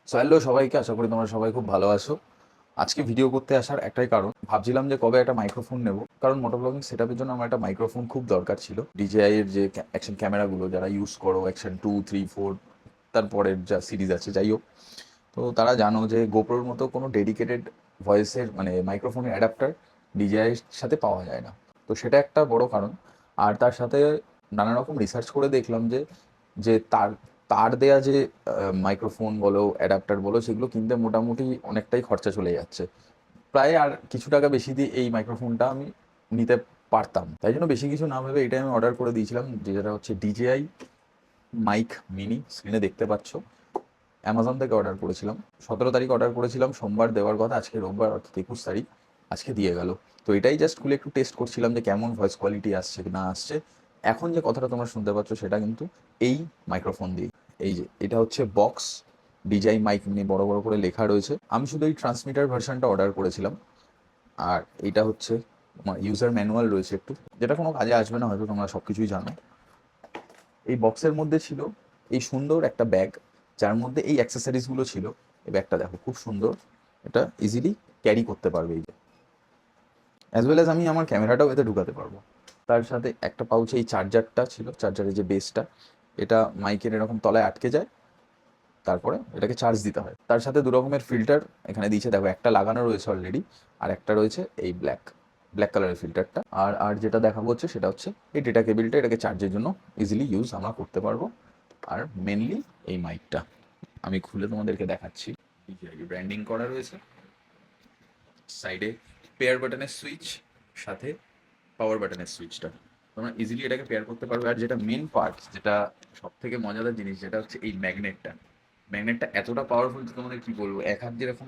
So hello সবাইকে, আশা করি তোমরা সবাই খুব ভালো আছো। আজকে ভিডিও করতে আসার একটাই কারণ, ভাবছিলাম যে কবে একটা মাইক্রোফোন নেব, কারণ মোটোব্লগিং সেটআপের জন্য আমার একটা মাইক্রোফোন খুব দরকার ছিল। ডিজেআই এর যে অ্যাকশন ক্যামেরাগুলো যারা ইউজ করো, অ্যাকশন 2, 3, 4, তারপরের যা সিরিজ আছে, যাই হোক, তো তারা জানো যে গোপ্রোর মতো কোনো ডেডিকেটেড ভয়েসের মানে মাইক্রোফোনের অ্যাডাপ্টার ডিজেআইয়ের সাথে পাওয়া যায় না। তো সেটা একটা বড় কারণ। আর তার সাথে নানা রকম রিসার্চ করে দেখলাম যে যে তার তার দেয়া যে মাইক্রোফোন বলো, অ্যাডাপ্টার বলো, সেগুলো কিনতে মোটামুটি অনেকটাই খরচা চলে যাচ্ছে। প্রায় আর কিছু টাকা বেশি দিয়ে এই মাইক্রোফোনটা আমি নিতে পারতাম। তাই জন্য বেশি কিছু না ভেবে এটাই আমি অর্ডার করে দিয়েছিলাম, যেটা হচ্ছে ডিজেআই মাইক মিনি। স্ক্রিনে দেখতে পাচ্ছ, অ্যামাজন থেকে অর্ডার করেছিলাম। 17 তারিখ অর্ডার করেছিলাম, সোমবার দেওয়ার কথা, আজকে রোববার অর্থাৎ 21 তারিখ, আজকে দিয়ে গেল। তো এটাই জাস্ট খুলে একটু টেস্ট করছিলাম যে কেমন ভয়েস কোয়ালিটি আসছে কি না আসছে। এখন যে কথাটা তোমরা শুনতে পাচ্ছ সেটা কিন্তু এই মাইক্রোফোন দিয়ে। এই যে এটা হচ্ছে বক্স ডিজাই মাইক মিনি, বড় বড় করে লেখা রয়েছে। আমি শুধু এই ট্রান্সমিটার ভার্সনটা অর্ডার করেছিলাম। আর এটা হচ্ছে তোমার ইউজার ম্যানুয়াল রয়েছে একটু, যেটা কোনো কাজে আসবে না, হয়তো তোমরা সব কিছুই জানো। এই বক্সের মধ্যে ছিল এই সুন্দর একটা ব্যাগ, যার মধ্যে এই অ্যাক্সেসরিজগুলো ছিল। এই ব্যাগটা দেখো, খুব সুন্দর, এটা ইজিলি ক্যারি করতে পারবে। এই যে অ্যাজ ওয়েল অ্যাজ আমি আমার ক্যামেরাটাও এতে ঢুকাতে পারবো। তার সাথে একটা পাউচে এই চার্জারটা ছিল, চার্জারের যে বেসটা, এটা মাইকের এরকম তলায় আটকে যায়, তারপরে এটাকে চার্জ দিতে হয়। তার সাথে দু রকমের ফিল্টার এখানে দিয়েছে, দেখো একটা লাগানো রয়েছে অলরেডি, আর একটা রয়েছে এই ব্ল্যাক ব্ল্যাক কালারের ফিল্টারটা। আর আর যেটা দেখাবো হচ্ছে সেটা হচ্ছে এই ডেটা কেবিলটা, এটাকে চার্জের জন্য ইজিলি ইউজ আমরা করতে পারবো। আর মেনলি এই মাইকটা আমি খুলে তোমাদেরকে দেখাচ্ছি। ব্র্যান্ডিং করা রয়েছে, সাইডে পেয়ার বাটনের সুইচ, সাথে পাওয়ার বাটনের সুইচটা, তোমরা ইজিলি এটাকে পেয়ার করতে পারবে। আর যেটা মেন পার্ট, যেটা সব থেকে মজাদার জিনিস, যেটা হচ্ছে এই ম্যাগনেটটা। ম্যাগনেটটা এতটা পাওয়ারফুল যে তোমাদের কি বলবো, এক হাত যেরকম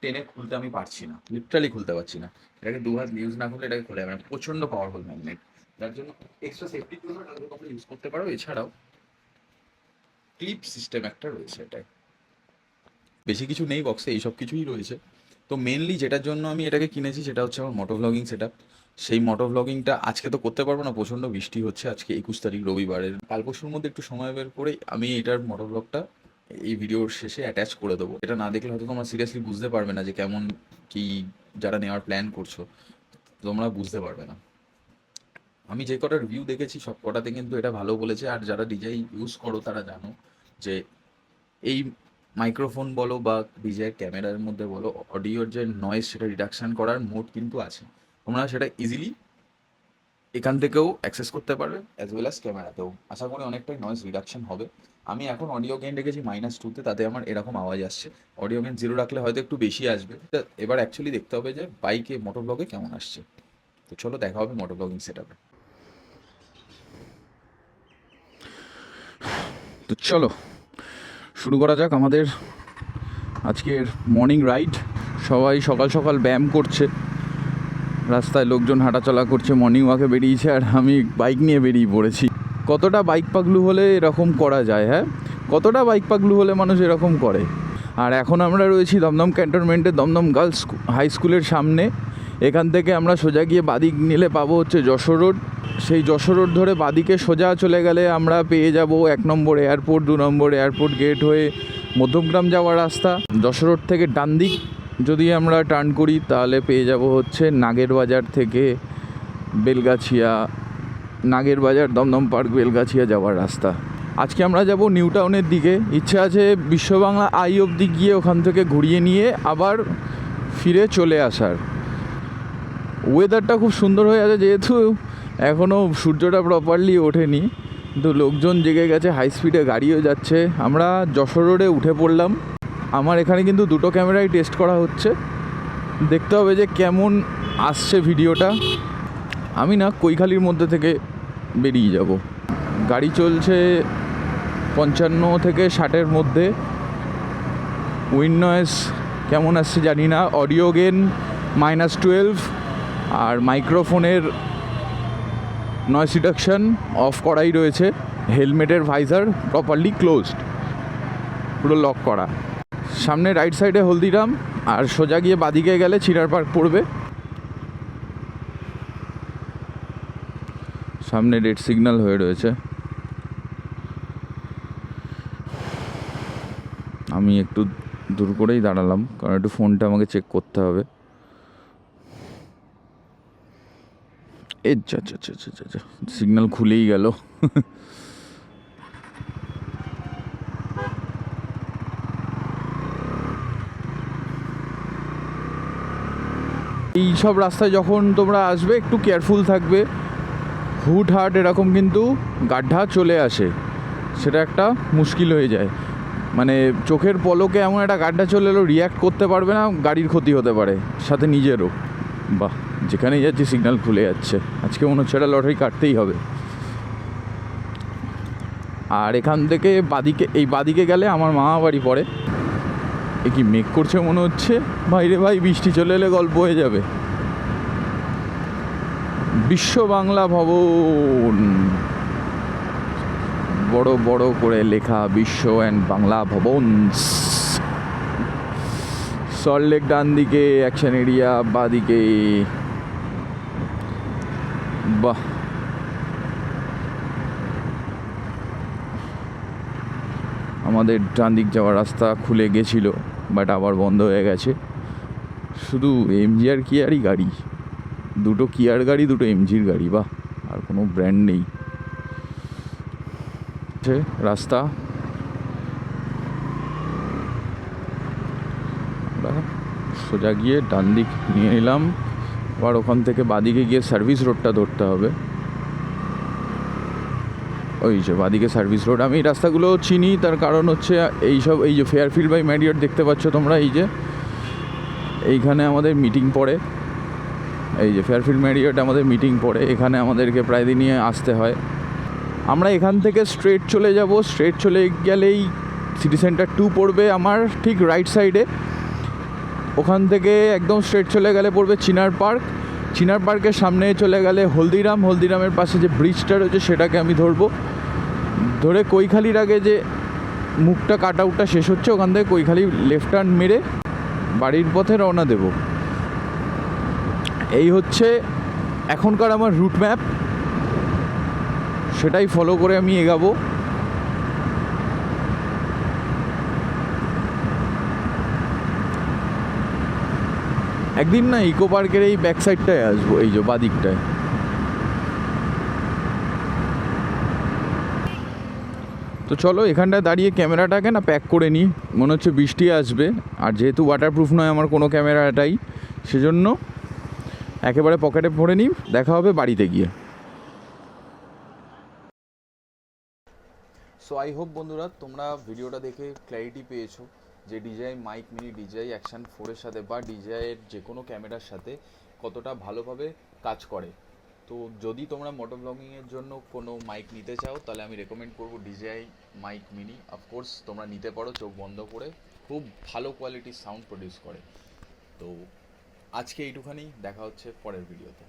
টেনে খুলতে আমি পারছি না, লিটারালি খুলতে পারছি না। এটাকে দু হাত ইউজ না করলে এটাকে খুলে যাবে না, প্রচণ্ড পাওয়ারফুল ম্যাগনেট। যার জন্য এক্সট্রা সেফটির জন্য এটাকে তোমরা ইউজ করতে পারো। এছাড়াও ক্লিপ সিস্টেম একটা রয়েছে এটায়, বেশি কিছু নেই বক্সে, এইসব কিছুই রয়েছে। তো মেনলি যেটার জন্য আমি এটাকে কিনেছি সেটা হচ্ছে আমার মোটো ভ্লগিং সেট আপ। সেই মোটো ভ্লগিংটা আজকে তো করতে পারবো না, প্রচণ্ড বৃষ্টি হচ্ছে। আজকে 21 তারিখ রবিবারের, কাল পরশুর মধ্যে একটু সময় বের করে আমি এটার মোটো ভ্লগটা এই ভিডিওর শেষে অ্যাটাচ করে দেবো। এটা না দেখলে হয়তো তোমরা সিরিয়াসলি বুঝতে পারবে না যে কেমন কি, যারা নেওয়ার প্ল্যান করছো তোমরা বুঝতে পারবে না। আমি যে কটা রিভিউ দেখেছি সব কটাতে কিন্তু এটা ভালো বলেছে। আর যারা ডিজাই ইউজ করো তারা জানো যে এই মাইক্রোফোন বলো বা ডিজের ক্যামেরার মধ্যে বলো, অডিওর যে নয়েজ সেটা রিডাকশান করার মোড কিন্তু আছে। তোমরা সেটা ইজিলি এখান থেকেও অ্যাক্সেস করতে পারবে, অ্যাজ ওয়েল অ্যাজ ক্যামেরাতেও। আশা করি অনেকটাই নয়েজ রিডাকশন হবে। আমি এখন অডিও গেইন রেখেছি -2তে, তাতে আমার এরকম আওয়াজ আসছে। অডিও গেইন 0 রাখলে হয়তো একটু বেশি আসবে। এবার অ্যাকচুয়ালি দেখতে হবে যে বাইকে মোটো ব্লগে কেমন আসছে। তো চলো দেখা হবে মোটো ব্লগিং সেট আপে। তো চলো শুরু করা যাক আমাদের আজকের মর্নিং রাইড। সবাই সকাল সকাল ব্যায়াম করছে, রাস্তায় লোকজন হাঁটাচলা করছে, মর্নিং ওয়াকে বেরিয়েছে, আর আমি বাইক নিয়ে বেরিয়ে পড়েছি। কতটা বাইক পাগলু হলে এরকম করা যায়, হ্যাঁ, কতটা বাইক পাগলু হলে মানুষ এরকম করে। আর এখন আমরা রয়েছি দমদম ক্যান্টনমেন্টে, দমদম গার্লস হাই স্কুলের সামনে। এখান থেকে আমরা সোজা গিয়ে বাদিক নিলে পাবো হচ্ছে যশোর রোড। সেই যশোর রোড ধরে বাদিকে সোজা চলে গেলে আমরা পেয়ে যাব 1 নম্বর এয়ারপোর্ট, 2 নম্বর এয়ারপোর্ট গেট হয়ে মধ্যমগ্রাম যাওয়ার রাস্তা। যশোর রোড থেকে ডান দিক যদি আমরা টার্ন করি তাহলে পেয়ে যাব হচ্ছে নাগের বাজার থেকে বেলগাছিয়া, নাগের বাজার, দমদম পার্ক, বেলগাছিয়া যাওয়ার রাস্তা। আজকে আমরা যাব নিউ টাউনের দিকে। ইচ্ছা আছে বিশ্ববাংলা আই অবধি গিয়ে ওখান থেকে ঘুরিয়ে নিয়ে আবার ফিরে চলে আসার। ওয়েদারটা খুব সুন্দর হয়ে আছে, যেহেতু এখনও সূর্যটা প্রপারলি ওঠেনি, কিন্তু লোকজন জেগে গেছে, হাই স্পিডে গাড়িও যাচ্ছে। আমরা যশোর রোডে উঠে পড়লাম। আমার এখানে কিন্তু দুটো ক্যামেরাই টেস্ট করা হচ্ছে, দেখতে হবে যে কেমন আসছে ভিডিওটা। আমি না কৈখালির মধ্যে থেকে বেরিয়ে যাব। গাড়ি চলছে 55 থেকে 60-এর মধ্যে। উইন্ড নয়েজ কেমন আসছে জানি না। অডিও গেন -12, আর মাইক্রোফোনের নয়েজ রিডাকশান অফ করাই রয়েছে। হেলমেটের ভাইজার প্রপারলি ক্লোজড, পুরো লক করা। সামনে রাইট সাইডে হলদিরাম, আর সোজা গিয়ে বাদিকে গেলে চিরার পার্ক পড়বে। সামনে রেড সিগন্যাল হয়ে রয়েছে। আমি একটু দূর করেই দাঁড়ালাম, কারণ একটু ফোনটা আমাকে চেক করতে হবে। সিগন্যাল খুলেই গেল। এই সব রাস্তায় যখন তোমরা আসবে একটু কেয়ারফুল থাকবে। হুটহাট এরকম কিন্তু গাড্ডা চলে আসে, সেটা একটা মুশকিল হয়ে যায়। মানে চোখের পলকে এমন একটা গাড্ডা চলে এলো, রিয়্যাক্ট করতে পারবে না, গাড়ির ক্ষতি হতে পারে, সাথে নিজেরও। বাহ, যেখানেই যাচ্ছি সিগন্যাল খুলে যাচ্ছে। আজকে মনে হচ্ছে একটা লটারি কাটতেই হবে। আর এখান থেকে বাদিকে, এই বাদিকে গেলে আমার মামা বাড়ি পড়ে। এ কি মেঘ করছে মনে হচ্ছে, বাইরে ভাই বৃষ্টি চলে এলে গল্প হয়ে যাবে। বিশ্ব বাংলা ভবন, বড় বড় করে লেখা বিশ্ব অ্যান্ড বাংলা ভবন। সল্টলেক ডান দিকে, অ্যাকশন এরিয়া বাদিকে। বাহ, আমাদের ডান দিক যাওয়ার রাস্তা খুলে গেছিল, বাট আবার বন্ধ হয়ে গেছে। শুধু এমজি আর কিয়ারই গাড়ি, দুটো কিয়ার গাড়ি, দুটো এমজির গাড়ি। বাহ, আর কোনো ব্র্যান্ড নেই। রাস্তা আমরা সোজা গিয়ে ডান দিক নিয়ে নিলাম, আবার ওখান থেকে বাদিকে গিয়ে সার্ভিস রোডটা ধরতে হবে। ওই যে বাদিকে সার্ভিস রোড। আমি এই রাস্তাগুলো চিনি, তার কারণ হচ্ছে এইসব, এই যে ফেয়ারফিল্ড বাই ম্যারিয়ট দেখতে পাচ্ছ তোমরা, এই যে এইখানে আমাদের মিটিং পড়ে। এই যে ফেয়ারফিল্ড ম্যারিয়ট আমাদের মিটিং পড়ে, এখানে আমাদেরকে প্রায় দিনই আসতে হয়। আমরা এখান থেকে স্ট্রেট চলে যাব। স্ট্রেট চলে গেলেই সিটি সেন্টার 2 পড়বে আমার ঠিক রাইট সাইডে। ওখান থেকে একদম স্ট্রেট চলে গেলে পড়বে চিনার পার্ক। চিনার পার্কের সামনে চলে গেলে হলদিরাম। হলদিরামের পাশে যে ব্রিজটা রয়েছে সেটাকে আমি ধরবো। ধরে কৈখালির আগে যে মুখটা কাট আউটটা শেষ হচ্ছে, ওখান থেকে কৈখালি লেফট টার্ন মেরে বাড়ির পথে রওনা দেব। এই হচ্ছে এখনকার আমার রুট ম্যাপ, সেটাই ফলো করে আমি এগাবো। একদিন না ইকো পার্কের এই ব্যাক সাইডটায় আসবো, এই যে বাদিকটায়। তো চলো এখানটায় দাঁড়িয়ে ক্যামেরাটাকে না প্যাক করে নিই, মনে হচ্ছে বৃষ্টি আসবে। আর যেহেতু ওয়াটারপ্রুফ নয় আমার কোনো ক্যামেরাটাই, সেজন্য একেবারে পকেটে ভরে নিই। দেখা হবে বাড়িতে গিয়ে। সো আই হোপ বন্ধুরা তোমরা ভিডিওটা দেখে ক্ল্যারিটি পেয়েছো যে DJI mic mini DJI action 4-এর সাথে বা DJI-এর যে কোনো ক্যামেরার সাথে কতটা ভালোভাবে কাজ করে। তো যদি তোমরা মোটো ব্লগিংয়ের জন্য কোনো মাইক নিতে চাও, তাহলে আমি রেকমেন্ড করবো DJI মাইক মিনি। অফকোর্স তোমরা নিতে পারো চোখ বন্ধ করে, খুব ভালো কোয়ালিটির সাউন্ড প্রডিউস করে। তো আজকে এইটুখানি, দেখা হচ্ছে পরের ভিডিওতে।